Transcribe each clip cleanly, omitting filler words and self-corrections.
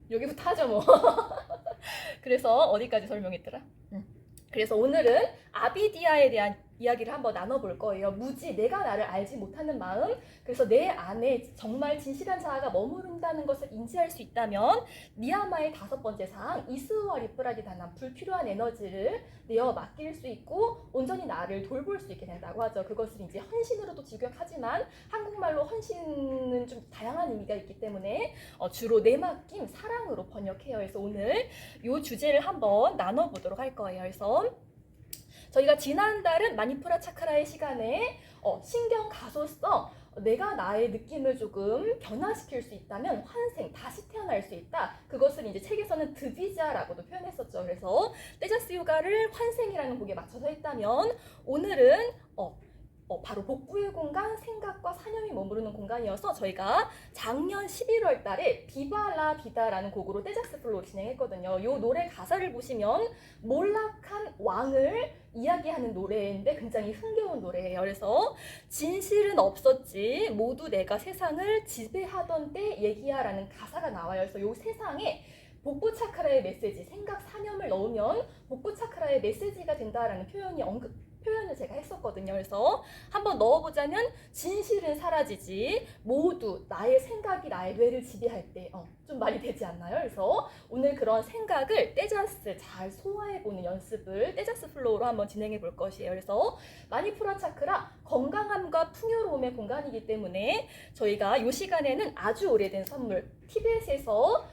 여기부터 하죠 뭐. 그래서 어디까지 설명했더라? 그래서 오늘은 아비디아에 대한 이야기를 한번 나눠볼 거예요. 무지, 내가 나를 알지 못하는 마음. 그래서 내 안에 정말 진실한 자아가 머무른다는 것을 인지할 수 있다면 니아마의 5번째 사항, 이스와 리프라디 단한 불필요한 에너지를 내어 맡길 수 있고 온전히 나를 돌볼 수 있게 된다고 하죠. 그것을 이제 헌신으로도 직역하지만 한국말로 헌신은 좀 다양한 의미가 있기 때문에 주로 내맡김, 사랑으로 번역해요. 그래서 오늘 이 주제를 한번 나눠보도록 할 거예요. 그래서 저희가 지난달은 마니푸라 차크라의 시간에 신경 가소성, 내가 나의 느낌을 조금 변화시킬 수 있다면 환생, 다시 태어날 수 있다. 그것을 이제 책에서는 드비자라고도 표현했었죠. 그래서 떼자스 요가를 환생이라는 곡에 맞춰서 했다면 오늘은 바로 복부의 공간, 생각과 사념이 머무르는 공간이어서 저희가 작년 11월 달에 비바라 비다라는 곡으로 떼자스 플로우 진행했거든요. 이 노래 가사를 보시면 몰락한 왕을 이야기하는 노래인데 굉장히 흥겨운 노래예요. 그래서 진실은 없었지 모두 내가 세상을 지배하던 때 얘기야라는 가사가 나와요. 그래서 이 세상에 복부 차크라의 메시지, 생각, 사념을 넣으면 복부 차크라의 메시지가 된다라는 표현을 제가 했었거든요. 그래서 한번 넣어보자면 진실은 사라지지 모두 나의 생각이 나의 뇌를 지배할 때 좀 말이 되지 않나요? 그래서 오늘 그런 생각을 떼자스 잘 소화해보는 연습을 떼자스 플로우로 한번 진행해 볼 것이에요. 그래서 마니푸라 차크라 건강함과 풍요로움의 공간이기 때문에 저희가 이 시간에는 아주 오래된 선물 티벳에서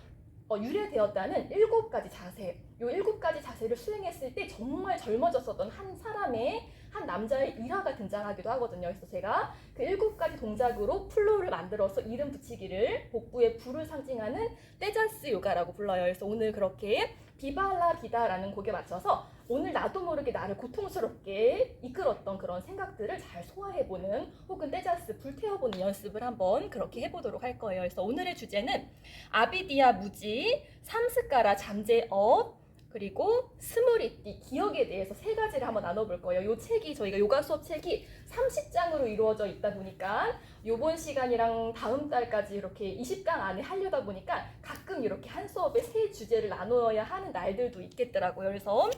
유래되었다는 7가지 자세, 이 7가지 자세를 수행했을 때 정말 젊어졌었던 한 남자의 일화가 등장하기도 하거든요. 그래서 제가 그 7가지 동작으로 플로우를 만들어서 이름 붙이기를 복부의 불을 상징하는 떼자스 요가라고 불러요. 그래서 오늘 그렇게 비발라 비다라는 곡에 맞춰서 오늘 나도 모르게 나를 고통스럽게 이끌었던 그런 생각들을 잘 소화해보는 혹은 떼자스 불태워보는 연습을 한번 그렇게 해보도록 할 거예요. 그래서 오늘의 주제는 아비디아 무지, 삼스카라 잠재업, 그리고 스무리띠 기억에 대해서 3가지를 한번 나눠볼 거예요. 이 책이 저희가 요가 수업 책이 30장으로 이루어져 있다 보니까 요번 시간이랑 다음 달까지 이렇게 20강 안에 하려다 보니까 가끔 이렇게 한 수업에 3주제를 나눠야 하는 날들도 있겠더라고요. 그래서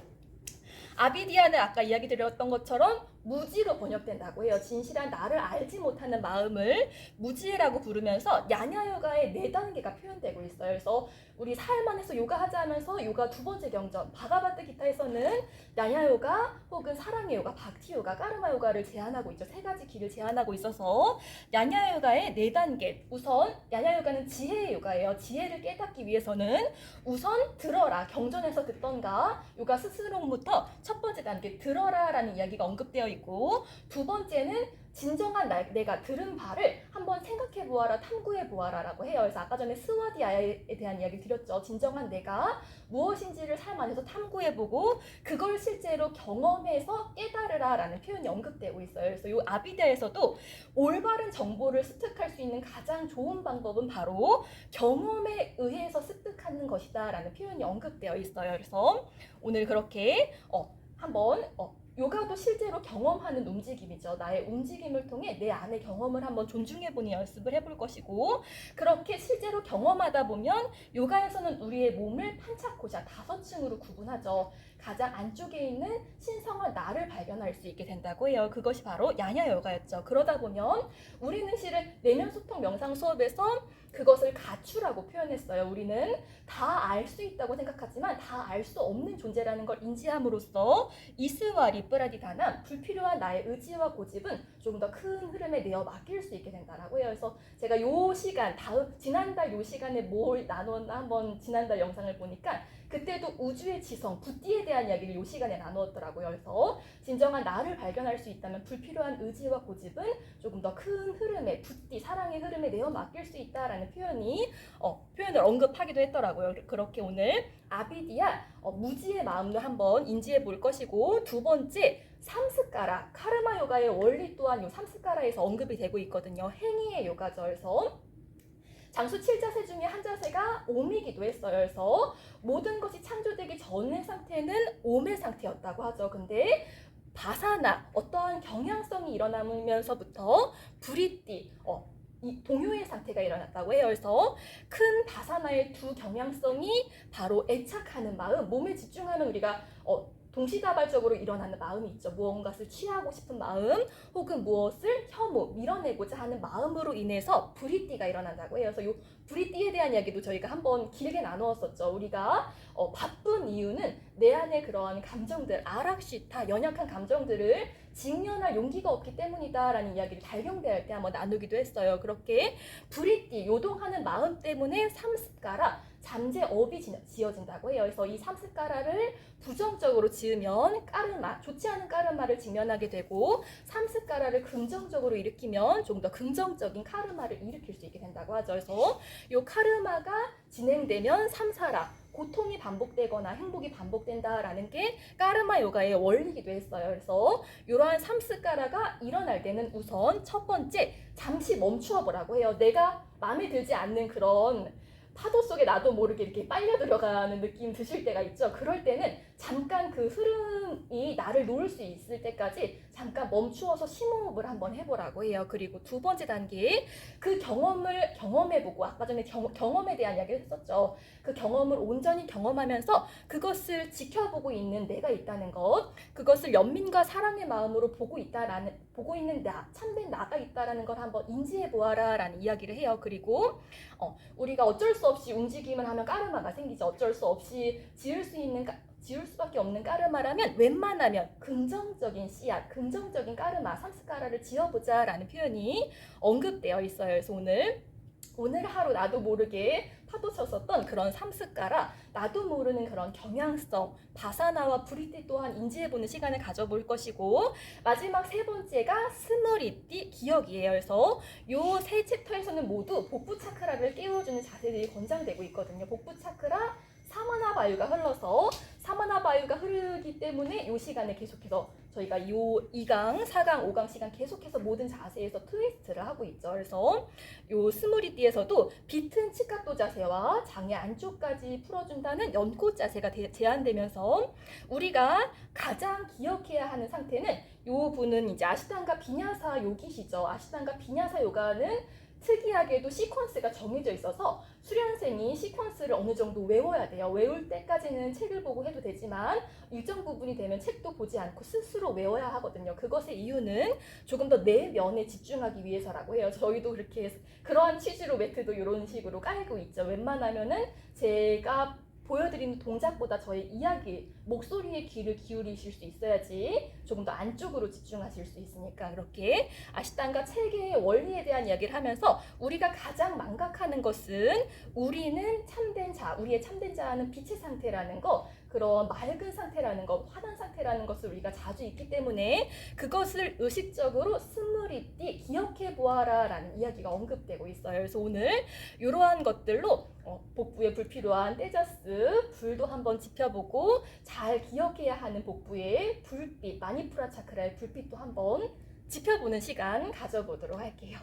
아비디아는 아까 이야기 드렸던 것처럼 무지로 번역된다고 해요. 진실한 나를 알지 못하는 마음을 무지라고 부르면서 야냐요가의 4단계가 표현되고 있어요. 그래서 우리 사흘 안에서 요가 하자 하면서 요가 2번째 경전 바가바트 기타에서는 야냐요가 혹은 사랑의 요가, 박티 요가, 까르마 요가를 제안하고 있죠. 3가지 길을 제안하고 있어서 야냐요가의 4단계. 우선 야냐요가는 지혜의 요가예요. 지혜를 깨닫기 위해서는 우선 들어라. 경전에서 듣던가 요가 스스로부터 첫 번째 단계 들어라라는 이야기가 언급되어 있고, 2번째는 진정한 내가 들은 바를 한번 생각해 보아라, 탐구해 보아라 라고 해요. 그래서 아까 전에 스와디아에 대한 이야기 드렸죠. 진정한 내가 무엇인지를 삶 안에서 탐구해 보고 그걸 실제로 경험해서 깨달으라 라는 표현이 언급되고 있어요. 그래서 이 아비다에서도 올바른 정보를 습득할 수 있는 가장 좋은 방법은 바로 경험에 의해서 습득하는 것이다 라는 표현이 언급되어 있어요. 그래서 오늘 그렇게 한번 요가도 실제로 경험하는 움직임이죠. 나의 움직임을 통해 내 안의 경험을 한번 존중해보는 연습을 해볼 것이고, 그렇게 실제로 경험하다 보면 요가에서는 우리의 몸을 판차코샤 5층으로 구분하죠. 가장 안쪽에 있는 신성한 나를 발견할 수 있게 된다고 해요. 그것이 바로 야냐 요가였죠. 그러다 보면 우리는 실은 내면 소통 명상 수업에서 그것을 가추라고 표현했어요. 우리는 다 알 수 있다고 생각하지만 다 알 수 없는 존재라는 걸 인지함으로써 이스와 리프라디 단한 불필요한 나의 의지와 고집은 조금 더 큰 흐름에 내어 맡길 수 있게 된다라고 해요. 그래서 제가 요 시간 지난달 요 시간에 뭘 나눴나 한번 지난달 영상을 보니까 그때도 우주의 지성, 부띠에 대한 이야기를 요 시간에 나누었더라고요. 그래서 진정한 나를 발견할 수 있다면 불필요한 의지와 고집은 조금 더 큰 흐름에, 부띠, 사랑의 흐름에 내어 맡길 수 있다라는 표현을 언급하기도 했더라고요. 그렇게 오늘 아비디아 무지의 마음도 한번 인지해 볼 것이고, 2번째 삼스카라, 카르마 요가의 원리 또한 요 삼스카라에서 언급이 되고 있거든요. 행위의 요가죠. 그래서 장수 7자세 중에 한 자세가 옴이기도 했어요. 그래서 모든 것이 창조되기 전의 상태는 옴의 상태였다고 하죠. 근데 바사나 어떠한 경향성이 일어나면서부터 브리띠, 이 동요의 상태가 일어났다고 해요. 그래서 큰 바사나의 두 경향성이 바로 애착하는 마음, 몸에 집중하면 우리가 동시다발적으로 일어나는 마음이 있죠. 무언가를 취하고 싶은 마음 혹은 무엇을 혐오, 밀어내고자 하는 마음으로 인해서 불이띠가 일어난다고 해요. 그래서 이 불이띠에 대한 이야기도 저희가 한번 길게 나누었었죠. 우리가 바쁜 이유는 내 안에 그런 감정들, 아락시타, 연약한 감정들을 직면할 용기가 없기 때문이다라는 이야기를 달경대할 때 한번 나누기도 했어요. 그렇게 불이띠, 요동하는 마음 때문에 삼습가라, 잠재업이 지어진다고 해요. 그래서 이 삼습가라를 부정적으로 지으면 까르마, 좋지 않은 까르마를 직면하게 되고, 삼습가라를 긍정적으로 일으키면 좀 더 긍정적인 카르마를 일으킬 수 있게 된다고 하죠. 그래서 이 카르마가 진행되면 삼사라, 고통이 반복되거나 행복이 반복된다라는 게 까르마 요가의 원리이기도 했어요. 그래서 이러한 삼스카라가 일어날 때는 우선 첫 번째, 잠시 멈추어 보라고 해요. 내가 마음에 들지 않는 그런 파도 속에 나도 모르게 이렇게 빨려 들어가는 느낌 드실 때가 있죠. 그럴 때는 잠깐 그 흐름이 나를 놓을 수 있을 때까지 잠깐 멈추어서 심호흡을 한번 해보라고 해요. 그리고 두 번째 단계, 그 경험을 경험해보고, 아까 전에 경험에 대한 이야기를 했었죠. 그 경험을 온전히 경험하면서 그것을 지켜보고 있는 내가 있다는 것, 그것을 연민과 사랑의 마음으로 보고 있는 나, 참된 나가 있다라는 걸 한번 인지해 보아라라는 이야기를 해요. 그리고 우리가 어쩔 수 없이 움직임을 하면 까르마가 생기죠. 어쩔 수 없이 지을 수밖에 없는 까르마라면 웬만하면 긍정적인 씨앗, 긍정적인 까르마, 삼스카라를 지어보자라는 표현이 언급되어 있어요. 그래서 오늘 하루 나도 모르게 파도 쳤었던 그런 삼스카라, 나도 모르는 그런 경향성, 바사나와 브리띠 또한 인지해보는 시간을 가져볼 것이고, 마지막 세 번째가 스므리띠, 기억이에요. 그래서 요 세 챕터에서는 모두 복부 차크라를 깨워주는 자세들이 권장되고 있거든요. 복부 차크라, 사마나 바유가 흘러서 사마나 바유가 흐르기 때문에 이 시간에 계속해서 저희가 요 2강, 4강, 5강 시간 계속해서 모든 자세에서 트위스트를 하고 있죠. 그래서 요 스무리띠에서도 비튼 치각도 자세와 장의 안쪽까지 풀어준다는 연꽃 자세가 제한되면서 우리가 가장 기억해야 하는 상태는 요 분은 이제 아시탄가 비냐사 요기시죠. 아시탄가 비냐사 요가는 특이하게도 시퀀스가 정해져 있어서 수련생이 시퀀스를 어느 정도 외워야 돼요. 외울 때까지는 책을 보고 해도 되지만 일정 부분이 되면 책도 보지 않고 스스로 외워야 하거든요. 그것의 이유는 조금 더 내면에 집중하기 위해서라고 해요. 저희도 그러한 취지로 매트도 이런 식으로 깔고 있죠. 웬만하면은 제가 보여드리는 동작보다 저의 이야기, 목소리에 귀를 기울이실 수 있어야지 조금 더 안쪽으로 집중하실 수 있으니까, 그렇게 아시탄가 체계의 원리에 대한 이야기를 하면서 우리가 가장 망각하는 것은 우리는 참된 자, 우리의 참된 자는 빛의 상태라는 거, 그런 맑은 상태라는 것, 화난 상태라는 것을 우리가 자주 잊기 때문에 그것을 의식적으로 스므리띠, 기억해 보아라 라는 이야기가 언급되고 있어요. 그래서 오늘 이러한 것들로 복부에 불필요한 떼자스, 불도 한번 지펴보고 잘 기억해야 하는 복부의 불빛, 마니푸라 차크라의 불빛도 한번 지펴보는 시간 가져보도록 할게요.